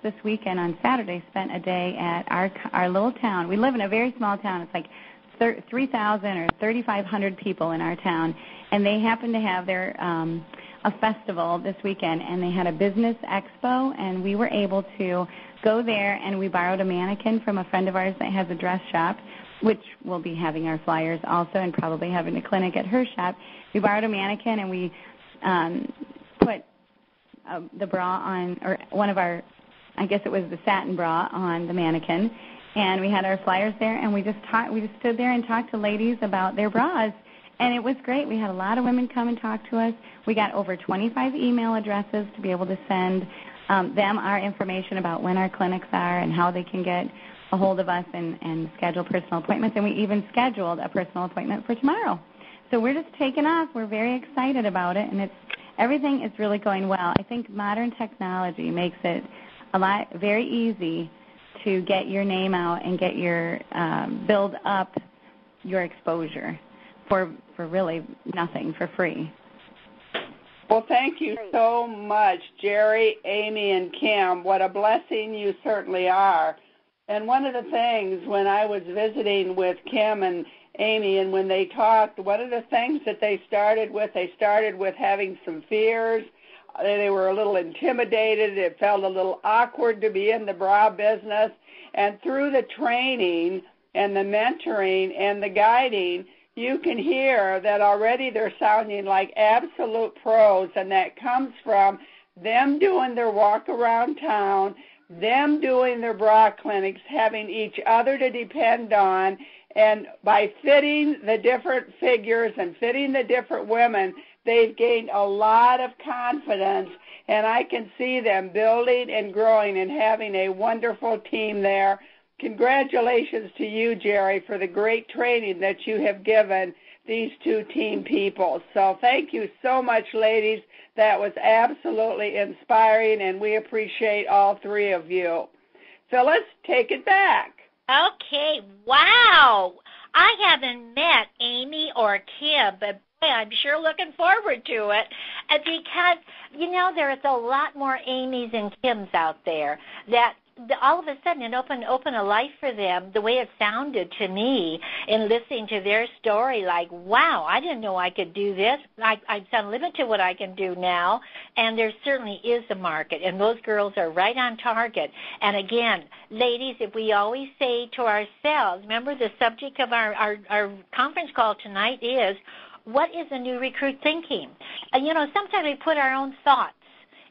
this weekend on Saturday spent a day at our little town. We live in a very small town. It's like 3,000 or 3,500 people in our town, and they happened to have their a festival this weekend, and they had a business expo, and we were able to go there, and we borrowed a mannequin from a friend of ours that has a dress shop, which will be having our flyers also and probably having a clinic at her shop. We borrowed a mannequin, and we put the bra on, or one of our, I guess it was the satin bra on the mannequin, and we had our flyers there, and we just stood there and talked to ladies about their bras, and it was great. We had a lot of women come and talk to us. We got over 25 email addresses to be able to send them our information about when our clinics are and how they can get a hold of us and schedule personal appointments, and we even scheduled a personal appointment for tomorrow. So we're just taking off. We're very excited about it, and everything is really going well. I think modern technology makes it very easy to get your name out and get your build up your exposure for really nothing, for free. Well, thank you so much, Jerry, Amy, and Kim. What a blessing you certainly are. And one of the things when I was visiting with Kim and Amy, and when they talked, one of the things that they started with having some fears. They were a little intimidated. It felt a little awkward to be in the bra business. And through the training and the mentoring and the guiding, you can hear that already they're sounding like absolute pros, and that comes from them doing their walk around town, them doing their bra clinics, having each other to depend on, and by fitting the different figures and fitting the different women, they've gained a lot of confidence, and I can see them building and growing and having a wonderful team there. Congratulations to you, Jerry, for the great training that you have given these two team people. So thank you so much, ladies. That was absolutely inspiring, and we appreciate all three of you. Phyllis, take it back. Okay, wow. I haven't met Amy or Kim, but boy, I'm sure looking forward to it because, there's a lot more Amy's and Kims out there that all of a sudden it opened a life for them, the way it sounded to me in listening to their story, like, wow, I didn't know I could do this. I'm limited to what I can do now, and there certainly is a market, and those girls are right on target. And again, ladies, if we always say to ourselves, remember the subject of our conference call tonight is, what is a new recruit thinking? Sometimes we put our own thoughts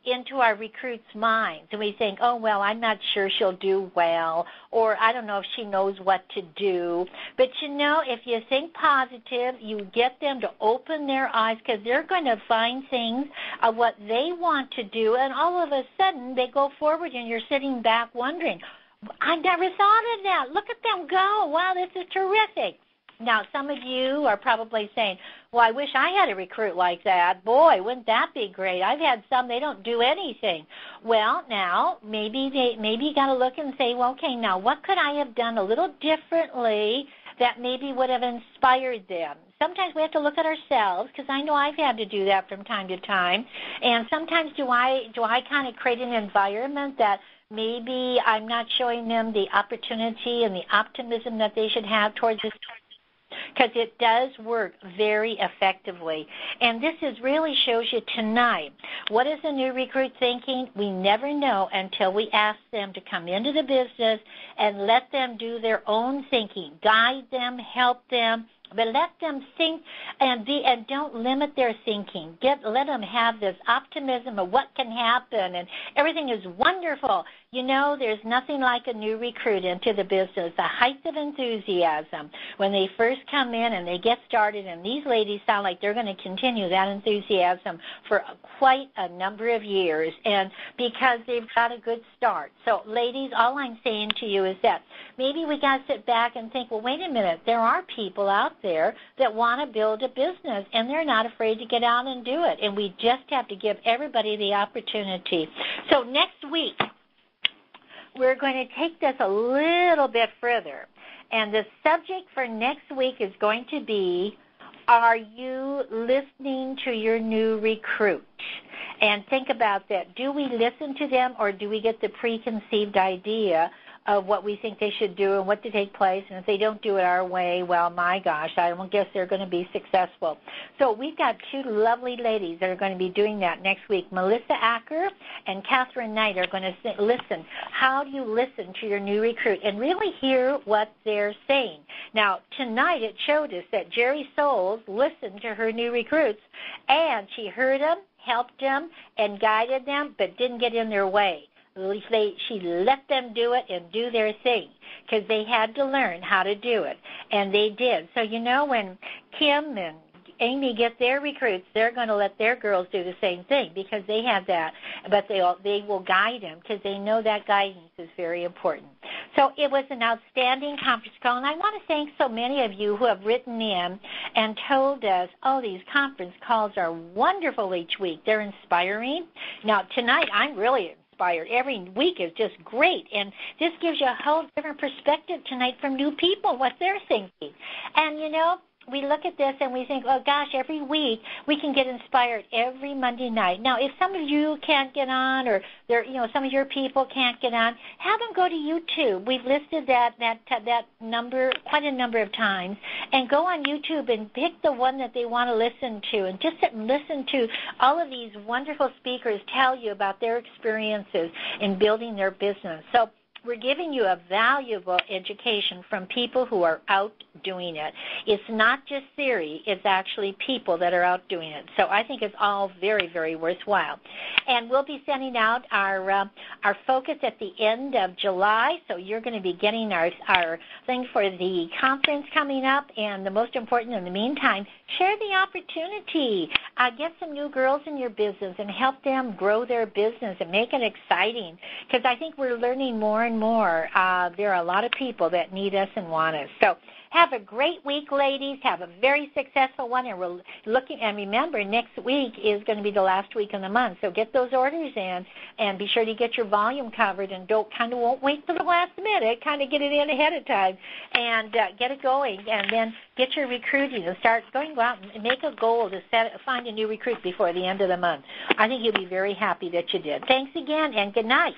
into our recruits' minds, and we think, oh, well, I'm not sure she'll do well, or I don't know if she knows what to do. But, if you think positive, you get them to open their eyes because they're going to find things of what they want to do, and all of a sudden they go forward, and you're sitting back wondering, I never thought of that. Look at them go. Wow, this is terrific. Now, some of you are probably saying, well, I wish I had a recruit like that. Boy, wouldn't that be great? I've had some, they don't do anything. Well, now, maybe you got to look and say, well, okay, now what could I have done a little differently that maybe would have inspired them? Sometimes we have to look at ourselves, because I know I've had to do that from time to time. And sometimes do I kind of create an environment that maybe I'm not showing them the opportunity and the optimism that they should have towards this, because it does work very effectively. And this really shows you tonight, what is a new recruit thinking? We never know until we ask them to come into the business and let them do their own thinking, guide them, help them, but let them think and don't limit their thinking. Let them have this optimism of what can happen, and everything is wonderful. There's nothing like a new recruit into the business, the height of enthusiasm when they first come in and they get started, and these ladies sound like they're going to continue that enthusiasm for quite a number of years, and because they've got a good start. So, ladies, all I'm saying to you is that maybe we got to sit back and think, well, wait a minute, there are people out there that want to build a business, and they're not afraid to get out and do it, and we just have to give everybody the opportunity. So next week, we're going to take this a little bit further, and the subject for next week is going to be, are you listening to your new recruit? and think about that. Do we listen to them, or do we get the preconceived idea of what we think they should do and what to take place, and if they don't do it our way, well, my gosh, I don't guess they're going to be successful. So we've got two lovely ladies that are going to be doing that next week. Melissa Acker and Catherine Knight are going to listen. How do you listen to your new recruit and really hear what they're saying? Now, tonight it showed us that Jerry Soules listened to her new recruits, and she heard them, helped them, and guided them, but didn't get in their way. She let them do it and do their thing because they had to learn how to do it, and they did. So, when Kim and Amy get their recruits, they're going to let their girls do the same thing because they have that, but they will guide them because they know that guidance is very important. So it was an outstanding conference call, and I want to thank so many of you who have written in and told us, these conference calls are wonderful each week. They're inspiring. Now, tonight I'm really inspired. Every week is just great, and this gives you a whole different perspective tonight from new people, what they're thinking. And, we look at this and we think, oh, gosh, every week we can get inspired every Monday night. Now, if some of you can't get on or some of your people can't get on, have them go to YouTube. We've listed that number quite a number of times. And go on YouTube and pick the one that they want to listen to and just sit and listen to all of these wonderful speakers tell you about their experiences in building their business. So we're giving you a valuable education from people who are out doing it. It's not just theory. It's actually people that are out doing it. So I think it's all very, very worthwhile. And we'll be sending out our focus at the end of July. So you're going to be getting our thing for the conference coming up. And the most important in the meantime, share the opportunity. Get some new girls in your business and help them grow their business and make it exciting. Because I think we're learning more and more. There are a lot of people that need us and want us. So have a great week, ladies. Have a very successful one. And we're looking. And remember, next week is going to be the last week of the month. So get those orders in and be sure to get your volume covered. And won't wait for the last minute. Kind of get it in ahead of time and get it going. And then get your recruiting and start go out and make a goal to find a new recruit before the end of the month. I think you'll be very happy that you did. Thanks again, and good night.